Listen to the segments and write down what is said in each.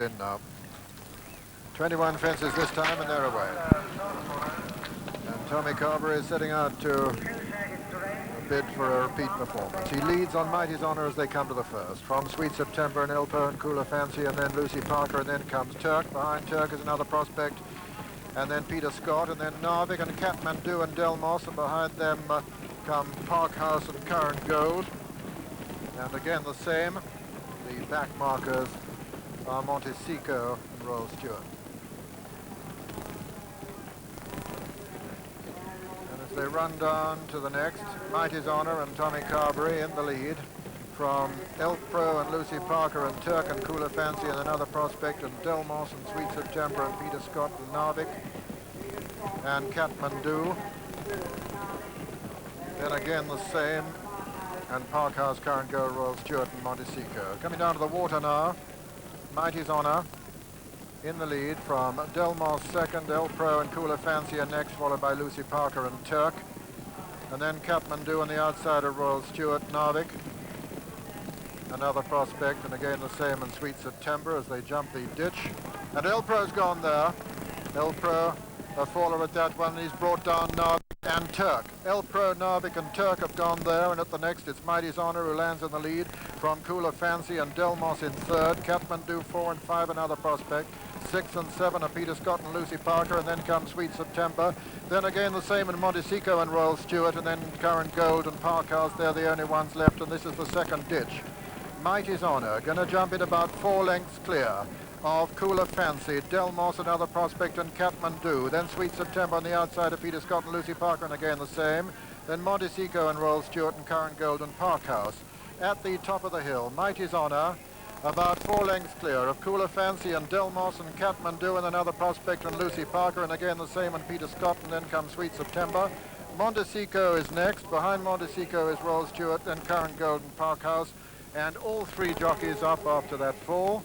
in now. 21 fences this time, and they're away. And Tommy Carberry is setting out to bid for a repeat performance. He leads on Mighty's Honour as they come to the first. From Sweet September and Elpo and Cooler Fancy, and then Lucy Parker, and then comes Turk. Behind Turk is another prospect, and then Peter Scott, and then Narvik and Kathmandu and Delmos, and behind them come Parkhouse and Current Gold. And again the same. The back markers are Montesico and Royal Stewart. And as they run down to the next, Mighty's Honour and Tommy Carberry in the lead. From Elk Pro and Lucy Parker and Turk and Cooler Fancy and another prospect, and Delmos and Sweet September and Peter Scott and Narvik and Kathmandu. Then again the same, and Parkhouse, Current Gold, Royal Stewart and Montesico. Coming down to the water now, Mighty's Honour in the lead from Delmos second, El Pro and Cooler Fancy are next, followed by Lucy Parker and Turk. And then Kathmandu on the outside of Royal Stewart, Narvik. Another prospect, and again the same in Sweet September as they jump the ditch. And El Pro's gone there. El Pro, a faller at that one, and he's brought down Narvik and Turk. El Pro, Narvik and Turk have gone there, and at the next it's Mighty's Honour who lands in the lead from Cooler Fancy and Delmos in third. Kathmandu 4 and 5, another prospect. 6 and 7 are Peter Scott and Lucy Parker, and then comes Sweet September. Then again the same in Montesico and Royal Stewart, and then Current Gold and Parkhouse, they're the only ones left, and this is the second ditch. Mighty's Honour going to jump it about 4 lengths clear of Cooler Fancy, Delmos, another prospect, and Kathmandu. Then Sweet September on the outside of Peter Scott and Lucy Parker, and again the same. Then Montesico and Royal Stewart and Current Gold and Parkhouse. At the top of the hill, Mighty's Honour about 4 lengths clear of Cooler Fancy and Delmos and Kathmandu and another prospect and Lucy Parker, and again the same and Peter Scott, and then comes Sweet September. Montesico is next. Behind Montesico is Royal Stewart, then Current Gold and Parkhouse, and all 3 jockeys up after that fall.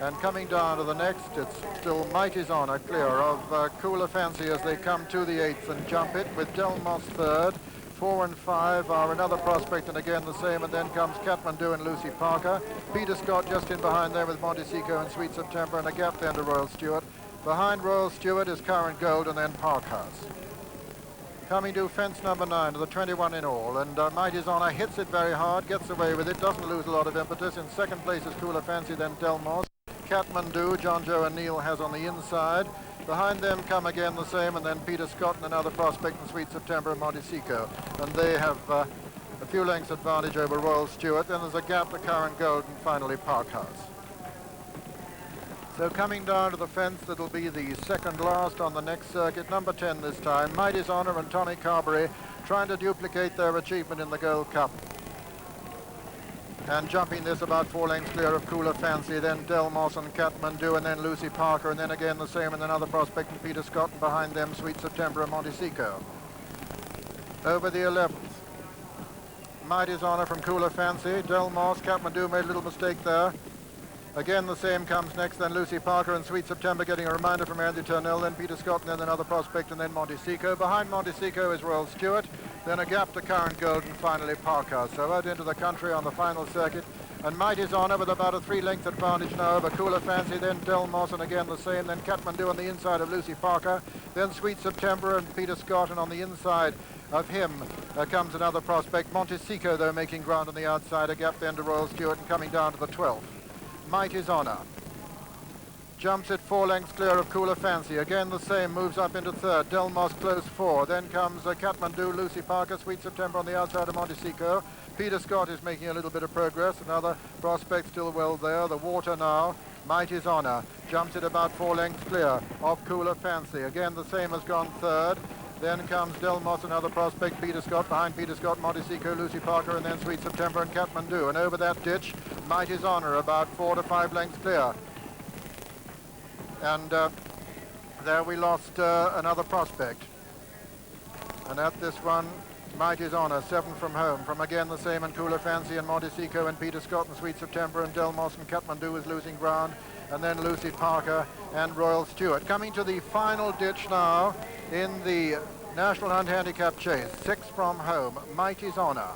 And coming down to the next, it's still Mighty's Honour clear of Cooler Fancy as they come to the 8th and jump it, with Delmos third. 4 and 5 are another prospect, and again the same, and then comes Kathmandu and Lucy Parker. Peter Scott just in behind there with Montesico and Sweet September, and a gap then to Royal Stewart. Behind Royal Stewart is Current Gold, and then Parkhouse. Coming to fence number 9 to the 21 in all, and Mighty's Honour hits it very hard, gets away with it, doesn't lose a lot of impetus. In second place is Cooler Fancy, then Delmos. Kathmandu, John Joe and Neil has on the inside. Behind them come again the same, and then Peter Scott and another prospect in Sweet September and Montesico. And they have a few lengths advantage over Royal Stewart. Then there's a gap to Current Gold, and finally Parkhouse. So coming down to the fence, that'll be the second last on the next circuit, number 10 this time. Mighty's Honour and Tommy Carberry trying to duplicate their achievement in the Gold Cup. And jumping this about 4 lengths clear of Cooler Fancy, then Delmos and Kathmandu, and then Lucy Parker, and then again the same, and another prospect and Peter Scott, and behind them Sweet September and Montesico. Over the 11th, Mighty's Honour from Cooler Fancy, Delmos, Kathmandu made a little mistake there. Again the same comes next, then Lucy Parker and Sweet September getting a reminder from Andy Turnell, then Peter Scott, and then another prospect, and then Montesico. Behind Montesico is Royal Stewart, then a gap to Current Gold, and finally Parkhouse. So out into the country on the final circuit, and Mighty's Honour with about a 3-length advantage now over Cooler Fancy, then Delmos, and again the same, then Kathmandu on the inside of Lucy Parker, then Sweet September and Peter Scott, and on the inside of him comes another prospect. Montesico though making ground on the outside, a gap then to Royal Stewart, and coming down to the 12th. Mighty's Honour jumps it 4 lengths clear of Cooler Fancy. Again the same, moves up into third. Delmos close 4. Then comes Kathmandu, Lucy Parker, Sweet September on the outside of Montesico. Peter Scott is making a little bit of progress. Another prospect still well there. The water now. Mighty's Honour jumps it about 4 lengths clear of Cooler Fancy. Again the same has gone third. Then comes Delmos, another prospect, Peter Scott. Behind Peter Scott, Montesico, Lucy Parker, and then Sweet September and Kathmandu. And over that ditch, Mighty's Honour about 4 to 5 lengths clear. And there we lost another prospect. And at this one, Mighty's Honour, 7 from home. From again the same and Cooler Fancy and Montesico and Peter Scott and Sweet September and Delmos and Kathmandu is losing ground. And then Lucy Parker and Royal Stewart. Coming to the final ditch now in the National Hunt Handicap Chase. 6 from home. Mighty's Honour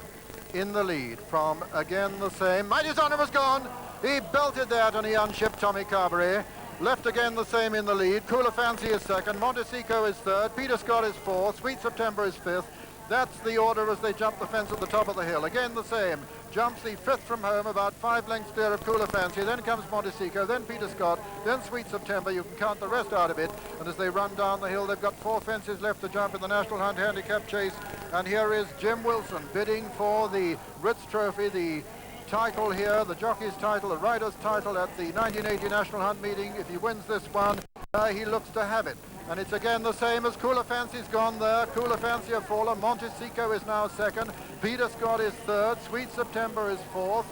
in the lead from again the same. Mighty's Honour was gone. He belted that and he unshipped Tommy Carberry. Left again the same in the lead. Cooler Fancy is second. Montesico is third. Peter Scott is fourth. Sweet September is fifth. That's the order as they jump the fence at the top of the hill. Again the same. Jumps the fifth from home, about 5 lengths clear of Cooler Fancy. Then comes Montesico, then Peter Scott, then Sweet September. You can count the rest out of it. And as they run down the hill, they've got 4 fences left to jump in the National Hunt Handicap Chase. And here is Jim Wilson bidding for the Ritz Trophy, the title here, the jockey's title, the rider's title at the 1980 National Hunt meeting. If he wins this one, he looks to have it. And it's again the same as Cooler Fancy's gone there. Cooler Fancy a faller. Montesico is now second. Peter Scott is third. Sweet September is fourth.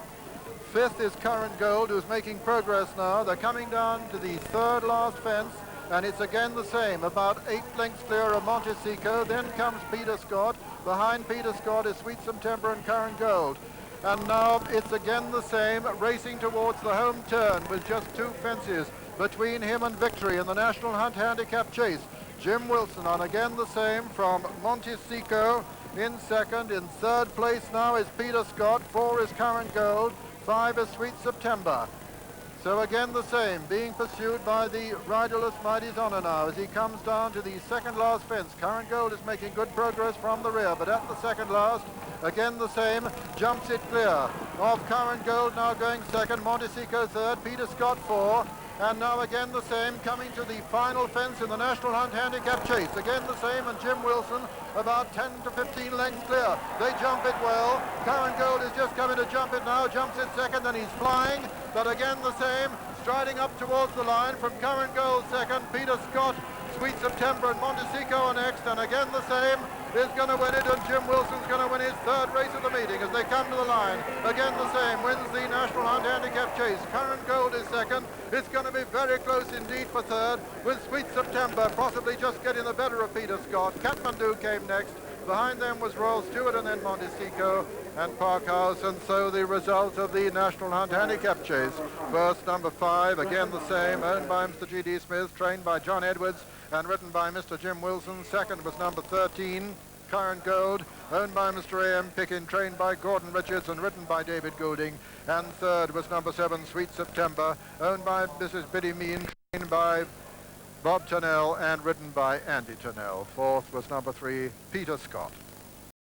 Fifth is Current Gold, who's making progress now. They're coming down to the third last fence. And it's again the same, about 8 lengths clear of Montesico. Then comes Peter Scott. Behind Peter Scott is Sweet September and Current Gold. And now it's again the same, racing towards the home turn with just 2 fences between him and victory in the National Hunt Handicap Chase. Jim Wilson on again the same from Montesico in second. In third place now is Peter Scott. 4 is Current Gold. 5 is Sweet September. So again the same, being pursued by the riderless Mighty's Honor now as he comes down to the second last fence. Current Gold is making good progress from the rear, but at the second last, again the same, jumps it clear of Current Gold, now going second, Montesico third, Peter Scott 4, and now again the same, coming to the final fence in the National Hunt Handicap Chase. Again the same, and Jim Wilson about 10 to 15 lengths clear. They jump it well. Current Gold is just coming to jump it now, jumps it second, and he's flying, but again the same, striding up towards the line from Current Gold second, Peter Scott, Sweet September and Montesico are next, and again the same, is going to win it, and Jim Wilson's going to win his third race of the meeting as they come to the line. Again the same, wins the National Hunt Handicap Chase. Current Gold is second. It's going to be very close indeed for third, with Sweet September possibly just getting the better of Peter Scott. Kathmandu came next. Behind them was Royal Stewart and then Montesico and Parkhouse, and so the result of the National Hunt Handicap Chase. First, number 5, again the same, owned by Mr. G.D. Smith, trained by John Edwards, and ridden by Mr. Jim Wilson. Second was number 13, Current Gold, owned by Mr. A.M. Pickin, trained by Gordon Richards and ridden by David Goulding. And third was number 7, Sweet September, owned by Mrs. Biddy Mean, trained by Bob Turnell and ridden by Andy Turnell. Fourth was number 3, Peter Scott.